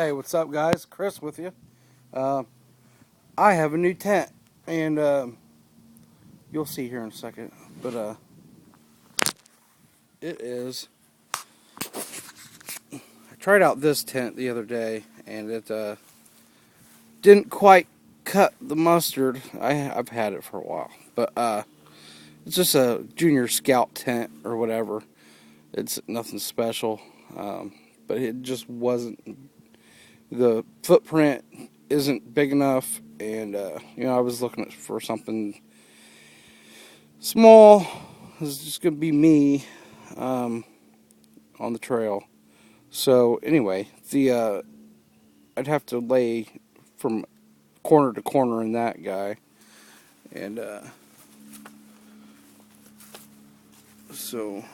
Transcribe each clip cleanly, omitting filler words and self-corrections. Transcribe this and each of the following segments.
Hey, what's up, guys? Chris with you. Uh, I have a new tent, and you'll see here in a second. But it is. I tried out this tent the other day, and it didn't quite cut the mustard. I've had it for a while, but it's just a junior scout tent or whatever. It's nothing special, but it just wasn't. The footprint isn't big enough, and I was looking for something small. It's just gonna be me on the trail. So anyway, the I'd have to lay from corner to corner in that guy, and so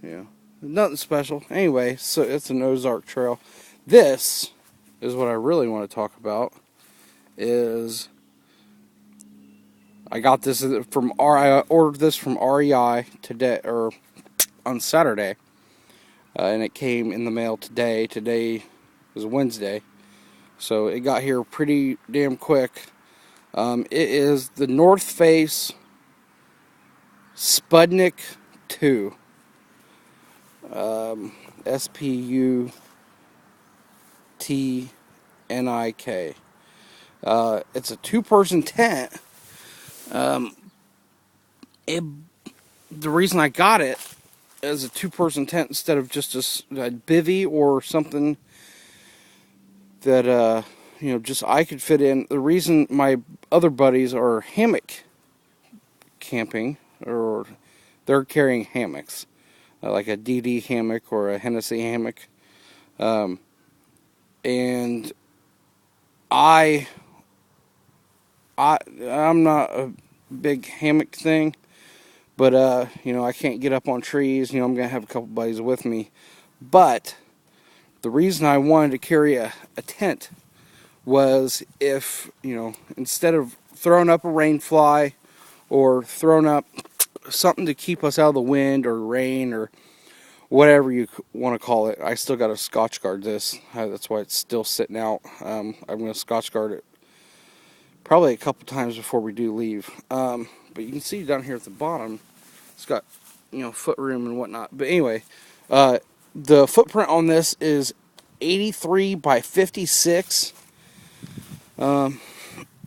yeah, nothing special. Anyway, so it's an Ozark trail. This is what I really want to talk about. Is I got this from I ordered this from REI today or on Saturday, and it came in the mail today. Today is Wednesday, so it got here pretty damn quick. It is the North Face Sputnik 2. Sputnik. It's a two-person tent. The reason I got it as a two-person tent instead of just a bivvy or something that just I could fit in. The reason my other buddies are hammock camping, or they're carrying hammocks, like a DD hammock or a Hennessy hammock, and I'm not a big hammock thing, but I can't get up on trees. I'm gonna have a couple buddies with me, but the reason I wanted to carry a tent was if, instead of throwing up a rain fly or throwing up something to keep us out of the wind or rain or whatever you want to call it. I still got to Scotch guard this. That's why it's still sitting out. I'm going to Scotch guard it probably a couple times before we do leave. But you can see down here at the bottom, it's got, foot room and whatnot. But anyway, the footprint on this is 83 by 56.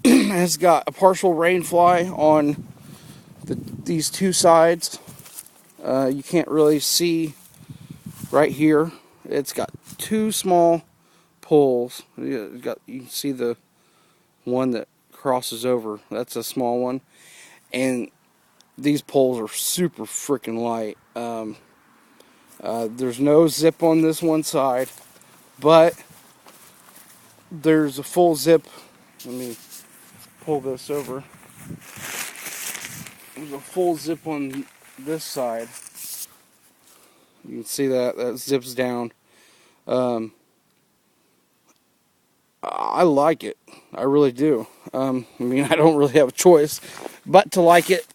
It's got a partial rain fly on these two sides. You can't really see right here. It's got two small poles. You can see the one that crosses over. That's a small one. And these poles are super freaking light. There's no zip on this one side, but there's a full zip. Let me pull this over. There's a full zip on this side. You can see that zips down. I like it. I really do. I don't really have a choice but to like it.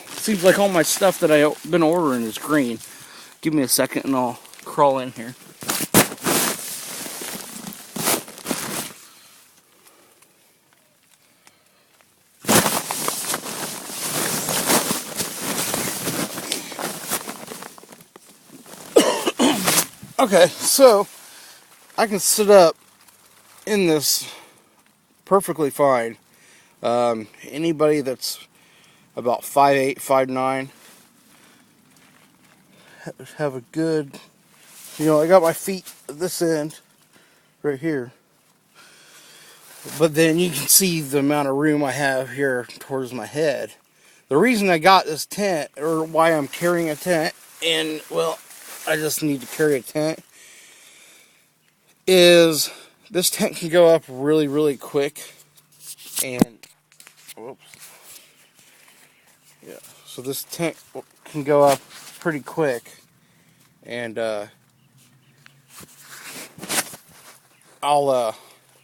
Seems like all my stuff that I've been ordering is green. Give me a second and I'll crawl in here. Okay, so I can sit up in this perfectly fine. Anybody that's about 5'8", 5'9", have a good, I got my feet at this end right here, but then you can see the amount of room I have here towards my head. The reason I got this tent, or why I'm carrying a tent, and well, I just need to carry a tent, is this tent can go up really, really quick. And whoops. Yeah. So this tent can go up pretty quick. And I'll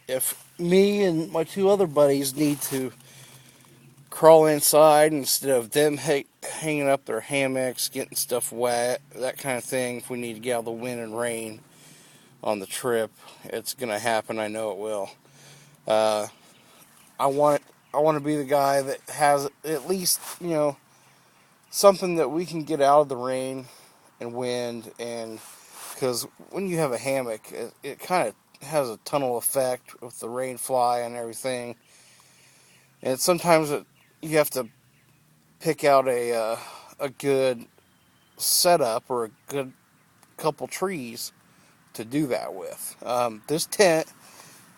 if me and my two other buddies need to crawl inside instead of them hanging up their hammocks, getting stuff wet, that kind of thing, if we need to get out of the wind and rain, on the trip. It's gonna happen. I know it will. Uh, I want to be the guy that has at least, something that we can get out of the rain and wind, and because when you have a hammock, it kind of has a tunnel effect with the rain fly and everything, and sometimes you have to pick out a good setup or a good couple trees to do that with. This tent,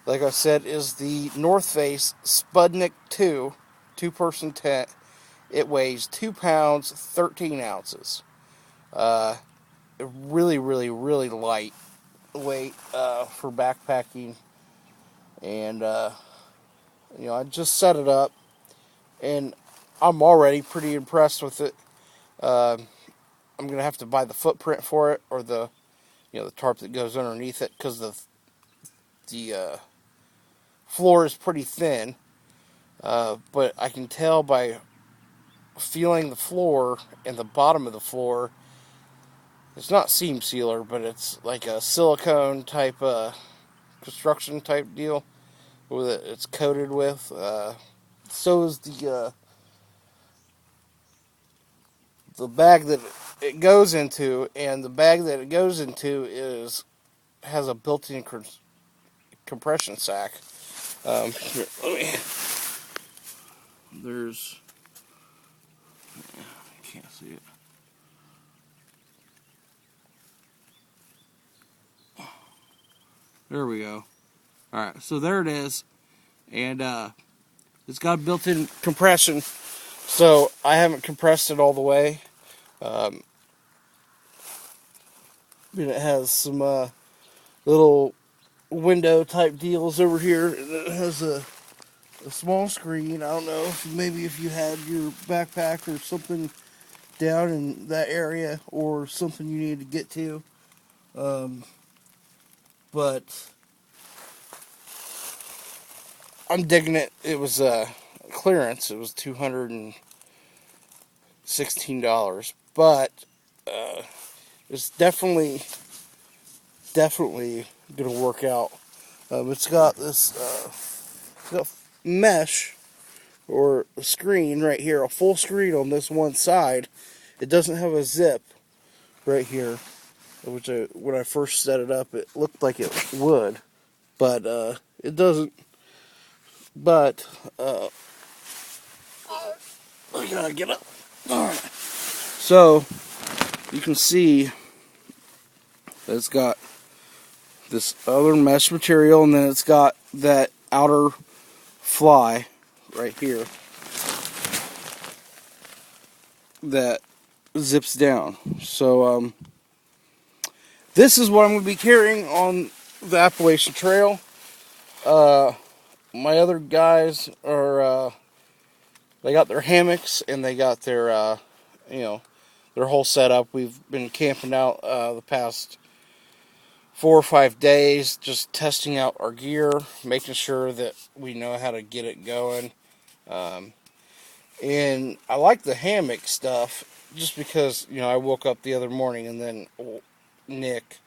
like I said, is the North Face Sputnik 2 two-person tent. It weighs 2 pounds 13 ounces. Really, really, really light weight for backpacking, and I just set it up, and I'm already pretty impressed with it. I'm gonna have to buy the footprint for it, or the tarp that goes underneath it, because the floor is pretty thin. But I can tell by feeling the floor and the bottom of the floor. It's not seam sealer, but it's like a silicone type construction type deal with it. It's coated with. So is the bag that it goes into, and the bag that it goes into has a built-in compression sack. Here, there's. I can't see it. There we go. Alright, so there it is. And it's got built-in compression. So I haven't compressed it all the way. But it has some little window type deals over here. It has a small screen. I don't know if maybe if you had your backpack or something down in that area, or something you need to get to. But I'm digging it. It was clearance. It was $216, but it's definitely gonna work out. It's got this mesh or a screen right here, a full screen on this one side. It doesn't have a zip right here, which when I first set it up, it looked like it would, but it doesn't. But I gotta get up. All right. So you can see that it's got this other mesh material, and then it's got that outer fly right here that zips down. So this is what I'm going to be carrying on the Appalachian Trail. My other guys are they got their hammocks, and they got their their whole setup. We've been camping out the past 4 or 5 days, just testing out our gear, making sure that we know how to get it going. And I like the hammock stuff just because, I woke up the other morning, and then Nick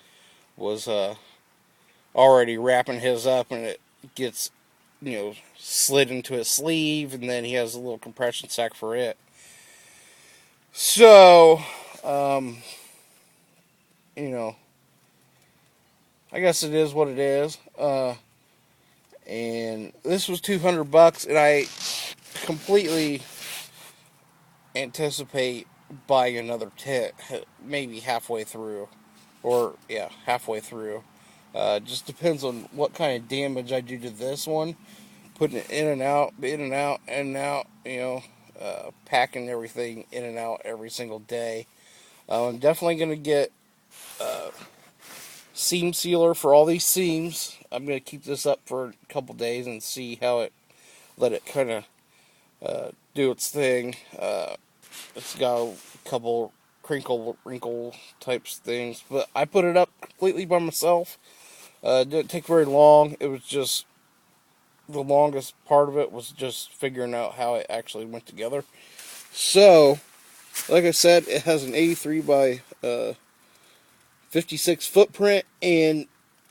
was already wrapping his up, and it gets, slid into his sleeve, and then he has a little compression sack for it. So, I guess it is what it is. And this was $200, and I completely anticipate buying another tent maybe halfway through, or halfway through. Just depends on what kind of damage I do to this one, putting it in and out, in and out, in and out, packing everything in and out every single day. I'm definitely going to get seam sealer for all these seams. I'm going to keep this up for a couple days and see how let it kind of do its thing. It's got a couple wrinkle types things, but I put it up completely by myself. It didn't take very long. It was just the longest part of it was just figuring out how it actually went together. So, like I said, it has an 83 by 56 footprint, and